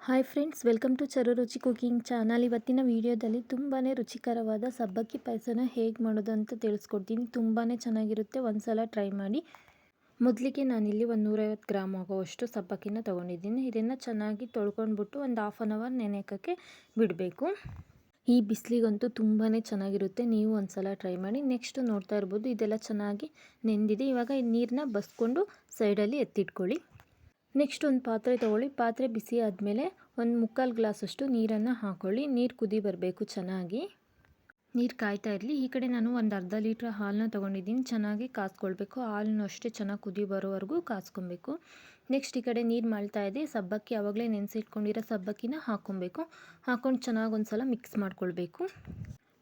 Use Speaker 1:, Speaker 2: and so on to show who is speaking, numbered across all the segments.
Speaker 1: Hi friends, welcome to ಚರು ರುಚಿ cooking channel. ಇವತ್ತಿನ ವಿಡಿಯೋದಲ್ಲಿ ತುಂಬಾ ರುಚಿಕರವಾದ ಸಬ್ಬಕ್ಕಿ ಪಾಯಸನ ಹೇಗೆ ಮಾಡೋದು ಅಂತ ತಿಳಿಸ್ಕೊಡ್ತೀನಿ. ತುಂಬಾ ಚೆನ್ನಾಗಿರುತ್ತೆ, ಒಂದ್ಸಲ ಟ್ರೈ ಮಾಡಿ. ಮೊದಲಿಗೆ ನಾನಿಲ್ಲಿ ಒಂದು 150 ಗ್ರಾಮ್ ಆಗುವಷ್ಟು ಸಬ್ಬಕ್ಕಿನ ತೊಗೊಂಡಿದ್ದೀನಿ. ಇದನ್ನು ಚೆನ್ನಾಗಿ ತೊಳ್ಕೊಂಡ್ಬಿಟ್ಟು ಒಂದು ಹಾಫ್ ಆನ್ ಅವರ್ ನೆನೆಯೋಕ್ಕೆ ಬಿಡಬೇಕು. ಈ ಬಿಸಿಲಿಗಂತೂ ತುಂಬಾ ಚೆನ್ನಾಗಿರುತ್ತೆ, ನೀವು ಒಂದ್ಸಲ ಟ್ರೈ ಮಾಡಿ. ನೆಕ್ಸ್ಟ್ ನೋಡ್ತಾ ಇರ್ಬೋದು, ಇದೆಲ್ಲ ಚೆನ್ನಾಗಿ ನೆಂದಿದೆ. ಇವಾಗ ಈ ನೀರನ್ನ ಬಸ್ಕೊಂಡು ಸೈಡಲ್ಲಿ ಎತ್ತಿಟ್ಕೊಳ್ಳಿ. ನೆಕ್ಸ್ಟ್ ಒಂದು ಪಾತ್ರೆ ತೊಗೊಳ್ಳಿ. ಪಾತ್ರೆ ಬಿಸಿ ಆದಮೇಲೆ ಒಂದು 3/4 ಗ್ಲಾಸಷ್ಟು ನೀರನ್ನು ಹಾಕ್ಕೊಳ್ಳಿ. ನೀರು ಕುದಿ ಬರಬೇಕು, ಚೆನ್ನಾಗಿ ನೀರು ಕಾಯ್ತಾ ಇರಲಿ. ಈ ಕಡೆ ನಾನು ಒಂದು ಅರ್ಧ ಲೀಟ್ರ್ ಹಾಲನ್ನ ತೊಗೊಂಡಿದ್ದೀನಿ. ಚೆನ್ನಾಗಿ ಕಾಸ್ಕೊಳ್ಬೇಕು. ಹಾಲನ್ನು ಅಷ್ಟೇ ಚೆನ್ನಾಗಿ ಕುದಿ ಬರೋವರೆಗೂ ಕಾಸ್ಕೊಬೇಕು. ನೆಕ್ಸ್ಟ್ ಈ ಕಡೆ ನೀರು ಮಾಡ್ತಾ ಇದೆ. ಸಬ್ಬಕ್ಕಿ ಆವಾಗಲೇ ನೆನೆಸಿಟ್ಕೊಂಡಿರೋ ಸಬ್ಬಕ್ಕಿನ ಹಾಕ್ಕೊಬೇಕು. ಹಾಕ್ಕೊಂಡು ಚೆನ್ನಾಗಿ ಒಂದು ಸಲ ಮಿಕ್ಸ್ ಮಾಡ್ಕೊಳ್ಬೇಕು.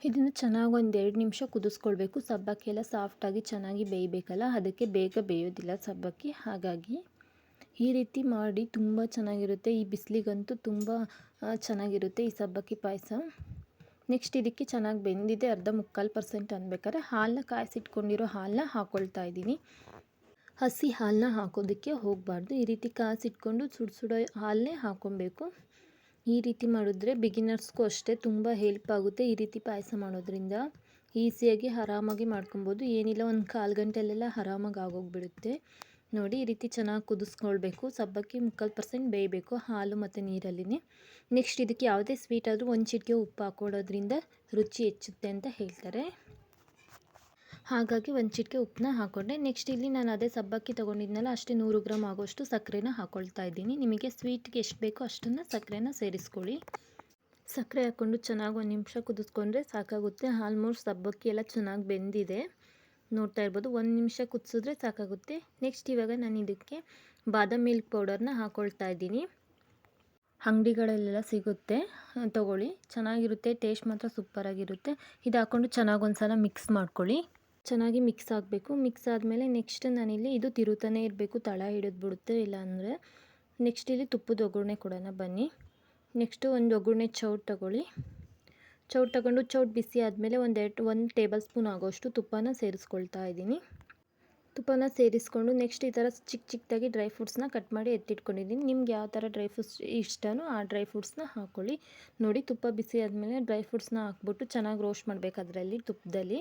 Speaker 1: ಇದನ್ನು ಚೆನ್ನಾಗಿ ಒಂದು 2 ನಿಮಿಷ ಕುದಿಸ್ಕೊಳ್ಬೇಕು. ಸಬ್ಬಕ್ಕಿ ಎಲ್ಲ ಸಾಫ್ಟಾಗಿ ಚೆನ್ನಾಗಿ ಬೇಯಬೇಕಲ್ಲ, ಅದಕ್ಕೆ ಬೇಗ ಬೇಯೋದಿಲ್ಲ ಸಬ್ಬಕ್ಕಿ. ಹಾಗಾಗಿ ಈ ರೀತಿ ಮಾಡಿ ತುಂಬ ಚೆನ್ನಾಗಿರುತ್ತೆ. ಈ ಬಿಸಿಲಿಗಂತೂ ತುಂಬ ಚೆನ್ನಾಗಿರುತ್ತೆ ಈ ಸಬ್ಬಕ್ಕಿ ಪಾಯಸ. ನೆಕ್ಸ್ಟ್ ಇದಕ್ಕೆ ಚೆನ್ನಾಗಿ ಬೆಂದಿದೆ, ಅರ್ಧ 3/4% ಅನ್ಬೇಕಾದ್ರೆ ಹಾಲನ್ನ ಕಾಯಿಸಿಟ್ಕೊಂಡಿರೋ ಹಾಲನ್ನ ಹಾಕ್ಕೊಳ್ತಾ ಇದ್ದೀನಿ. ಹಸಿ ಹಾಲನ್ನ ಹಾಕೋದಕ್ಕೆ ಹೋಗಬಾರ್ದು. ಈ ರೀತಿ ಕಾಯಿಸಿಟ್ಕೊಂಡು ಸುಡೋ ಹಾಲನ್ನೇ ಹಾಕ್ಕೊಬೇಕು. ಈ ರೀತಿ ಮಾಡಿದ್ರೆ ಬಿಗಿನರ್ಸ್ಗೂ ಅಷ್ಟೇ ತುಂಬ ಹೆಲ್ಪ್ ಆಗುತ್ತೆ. ಈ ರೀತಿ ಪಾಯಸ ಮಾಡೋದ್ರಿಂದ ಈಸಿಯಾಗಿ ಆರಾಮಾಗಿ ಮಾಡ್ಕೊಬೋದು. ಏನಿಲ್ಲ, ಒಂದು 1/4 ಗಂಟೆಲೆಲ್ಲ ಆರಾಮಾಗಿ ಆಗೋಗ್ಬಿಡುತ್ತೆ. ನೋಡಿ, ಈ ರೀತಿ ಚೆನ್ನಾಗಿ ಕುದಿಸ್ಕೊಳ್ಬೇಕು. ಸಬ್ಬಕ್ಕಿ 3/4% ಬೇಯಬೇಕು ಹಾಲು ಮತ್ತು ನೀರಲ್ಲಿನೇ. ನೆಕ್ಸ್ಟ್ ಇದಕ್ಕೆ ಯಾವುದೇ ಸ್ವೀಟ್ ಆದರೂ ಒಂದು ಚಿಟಿಕೆ ಉಪ್ಪು ಹಾಕ್ಕೊಳ್ಳೋದ್ರಿಂದ ರುಚಿ ಹೆಚ್ಚುತ್ತೆ ಅಂತ ಹೇಳ್ತಾರೆ. ಹಾಗಾಗಿ ಒಂದು ಚಿಟಿಕೆ ಉಪ್ಪನ್ನ ಹಾಕ್ಕೊಂಡೆ. ನೆಕ್ಸ್ಟ್ ಇಲ್ಲಿ ನಾನು ಅದೇ ಸಬ್ಬಕ್ಕಿ ತೊಗೊಂಡಿದ್ನಲ್ಲ, ಅಷ್ಟೇ 100 ಗ್ರಾಮ್ ಆಗೋಷ್ಟು ಸಕ್ಕರೆನ ಹಾಕ್ಕೊಳ್ತಾ ಇದ್ದೀನಿ. ನಿಮಗೆ ಸ್ವೀಟ್ಗೆ ಎಷ್ಟು ಬೇಕೋ ಅಷ್ಟನ್ನು ಸಕ್ಕರೆನ ಸೇರಿಸ್ಕೊಳ್ಳಿ. ಸಕ್ಕರೆ ಹಾಕ್ಕೊಂಡು ಚೆನ್ನಾಗಿ 1 ನಿಮಿಷ ಕುದಿಸ್ಕೊಂಡ್ರೆ ಸಾಕಾಗುತ್ತೆ. ಆಲ್ಮೋಸ್ಟ್ ಸಬ್ಬಕ್ಕಿ ಎಲ್ಲ ಚೆನ್ನಾಗಿ ಬೆಂದಿದೆ, ನೋಡ್ತಾ ಇರ್ಬೋದು. 1 ನಿಮಿಷ ಕುದಿಸಿದ್ರೆ ಸಾಕಾಗುತ್ತೆ. ನೆಕ್ಸ್ಟ್ ಇವಾಗ ನಾನು ಇದಕ್ಕೆ ಬಾದಾಮ್ ಮಿಲ್ಕ್ ಪೌಡರ್ನ ಹಾಕ್ಕೊಳ್ತಾ ಇದ್ದೀನಿ. ಅಂಗಡಿಗಳಲ್ಲೆಲ್ಲ ಸಿಗುತ್ತೆ, ತೊಗೊಳ್ಳಿ, ಚೆನ್ನಾಗಿರುತ್ತೆ. ಟೇಸ್ಟ್ ಮಾತ್ರ ಸೂಪರಾಗಿರುತ್ತೆ. ಇದು ಹಾಕ್ಕೊಂಡು ಚೆನ್ನಾಗಿ ಒಂದು ಸಲ ಮಿಕ್ಸ್ ಮಾಡ್ಕೊಳ್ಳಿ. ಚೆನ್ನಾಗಿ ಮಿಕ್ಸ್ ಆಗಬೇಕು. ಮಿಕ್ಸ್ ಆದಮೇಲೆ ನೆಕ್ಸ್ಟ್ ನಾನಿಲ್ಲಿ ಇದು ತಿರುತಾನೇ ಇರಬೇಕು, ತಳ ಹಿಡಿದ್ಬಿಡುತ್ತೆ ಇಲ್ಲ ಅಂದರೆ. ನೆಕ್ಸ್ಟ್ ಇಲ್ಲಿ ತುಪ್ಪದ ಒಗ್ಗರಣೆ ಕೊಡೋಣ ಬನ್ನಿ. ನೆಕ್ಸ್ಟು ಒಂದು ಒಗ್ಗರಣೆ ಚೌಟ್ ತೊಗೊಳ್ಳಿ. ಚೌಟ್ ತಗೊಂಡು ಚೌಟ್ ಬಿಸಿ ಆದಮೇಲೆ 1 ಟೇಬಲ್ ಸ್ಪೂನ್ ಆಗೋಷ್ಟು ತುಪ್ಪನ ಸೇರಿಸ್ಕೊಳ್ತಾ ಇದ್ದೀನಿ. ತುಪ್ಪನ ಸೇರಿಸ್ಕೊಂಡು ನೆಕ್ಸ್ಟ್ ಈ ಥರ ಚಿಕ್ಕದಾಗಿ ಡ್ರೈ ಫ್ರೂಟ್ಸ್ನ ಕಟ್ ಮಾಡಿ ಎತ್ತಿಟ್ಕೊಂಡಿದ್ದೀನಿ. ನಿಮ್ಗೆ ಯಾವ ಥರ ಡ್ರೈ ಫ್ರೂಟ್ಸ್ ಇಷ್ಟನೋ ಆ ಡ್ರೈ ಫ್ರೂಟ್ಸ್ನ ಹಾಕ್ಕೊಳ್ಳಿ. ನೋಡಿ, ತುಪ್ಪ ಬಿಸಿ ಆದಮೇಲೆ ಡ್ರೈ ಫ್ರೂಟ್ಸ್ನ ಹಾಕ್ಬಿಟ್ಟು ಚೆನ್ನಾಗಿ ರೋಸ್ಟ್ ಮಾಡಬೇಕು. ಅದರಲ್ಲಿ ತುಪ್ಪದಲ್ಲಿ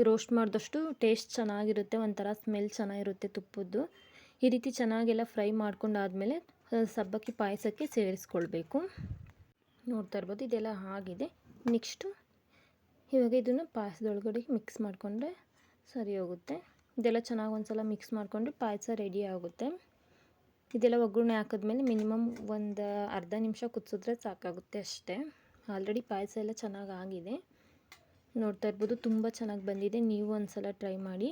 Speaker 1: ರೋಸ್ಟ್ ಮಾಡಿದಷ್ಟು ಟೇಸ್ಟ್ ಚೆನ್ನಾಗಿರುತ್ತೆ, ಒಂಥರ ಸ್ಮೆಲ್ ಚೆನ್ನಾಗಿರುತ್ತೆ ತುಪ್ಪದ್ದು. ಈ ರೀತಿ ಚೆನ್ನಾಗೆಲ್ಲ ಫ್ರೈ ಮಾಡ್ಕೊಂಡಾದಮೇಲೆ ಸಬ್ಬಕ್ಕಿ ಪಾಯಸಕ್ಕೆ ಸೇರಿಸ್ಕೊಳ್ಬೇಕು. ನೋಡ್ತಾ ಇರ್ಬೋದು, ಇದೆಲ್ಲ ಆಗಿದೆ. ನೆಕ್ಸ್ಟು ಇವಾಗ ಇದನ್ನು ಪಾಯಸದೊಳಗಡೆ ಮಿಕ್ಸ್ ಮಾಡಿಕೊಂಡ್ರೆ ಸರಿ ಹೋಗುತ್ತೆ. ಇದೆಲ್ಲ ಚೆನ್ನಾಗಿ ಒಂದು ಸಲ ಮಿಕ್ಸ್ ಮಾಡಿಕೊಂಡ್ರೆ ಪಾಯಸ ರೆಡಿ ಆಗುತ್ತೆ. ಇದೆಲ್ಲ ಒಗ್ಗರಣೆ ಹಾಕಿದ್ಮೇಲೆ ಮಿನಿಮಮ್ ಒಂದು ಅರ್ಧ ನಿಮಿಷ ಕುದಿಸಿದ್ರೆ ಸಾಕಾಗುತ್ತೆ ಅಷ್ಟೇ. ಆಲ್ರೆಡಿ ಪಾಯಸ ಎಲ್ಲ ಚೆನ್ನಾಗಿ ಆಗಿದೆ, ನೋಡ್ತಾ ಇರ್ಬೋದು. ತುಂಬ ಚೆನ್ನಾಗಿ ಬಂದಿದೆ. ನೀವು ಒಂದು ಸಲ ಟ್ರೈ ಮಾಡಿ.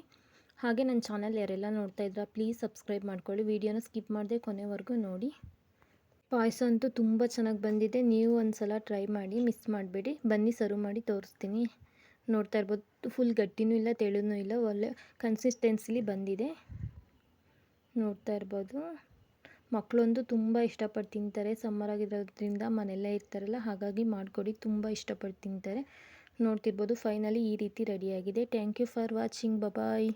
Speaker 1: ಹಾಗೆ ನನ್ನ ಚಾನಲ್ ಯಾರೆಲ್ಲ ನೋಡ್ತಾ ಇದ್ದೀರಾ ಪ್ಲೀಸ್ ಸಬ್ಸ್ಕ್ರೈಬ್ ಮಾಡ್ಕೊಳ್ಳಿ. ವಿಡಿಯೋನ ಸ್ಕಿಪ್ ಮಾಡದೆ ಕೊನೆವರೆಗೂ ನೋಡಿ. ಪಾಯಸ ಅಂತೂ ತುಂಬ ಚೆನ್ನಾಗಿ ಬಂದಿದೆ. ನೀವು ಒಂದು ಸಲ ಟ್ರೈ ಮಾಡಿ, ಮಿಸ್ ಮಾಡಬೇಡಿ. ಬನ್ನಿ ಸರ್ವ್ ಮಾಡಿ ತೋರಿಸ್ತೀನಿ. ನೋಡ್ತಾ ಇರ್ಬೋದು, ಫುಲ್ ಗಟ್ಟಿನೂ ಇಲ್ಲ, ತೆಳುನೂ ಇಲ್ಲ, ಒಳ್ಳೆ ಕನ್ಸಿಸ್ಟೆನ್ಸಿಲಿ ಬಂದಿದೆ. ನೋಡ್ತಾ ಇರ್ಬೋದು. ಮಕ್ಕಳಂತೂ ತುಂಬ ಇಷ್ಟಪಟ್ಟು ತಿಂತಾರೆ. ಸಮ್ಮರ್ ಆಗಿರೋದ್ರಿಂದ ಮನೆಯಲ್ಲೇ ಇರ್ತಾರಲ್ಲ, ಹಾಗಾಗಿ ಮಾಡಿಕೊಡಿ, ತುಂಬ ಇಷ್ಟಪಟ್ಟು ತಿಂತಾರೆ. ನೋಡ್ತಿರ್ಬೋದು, ಫೈನಲಿ ಈ ರೀತಿ ರೆಡಿಯಾಗಿದೆ. Thank you for watching. Bye.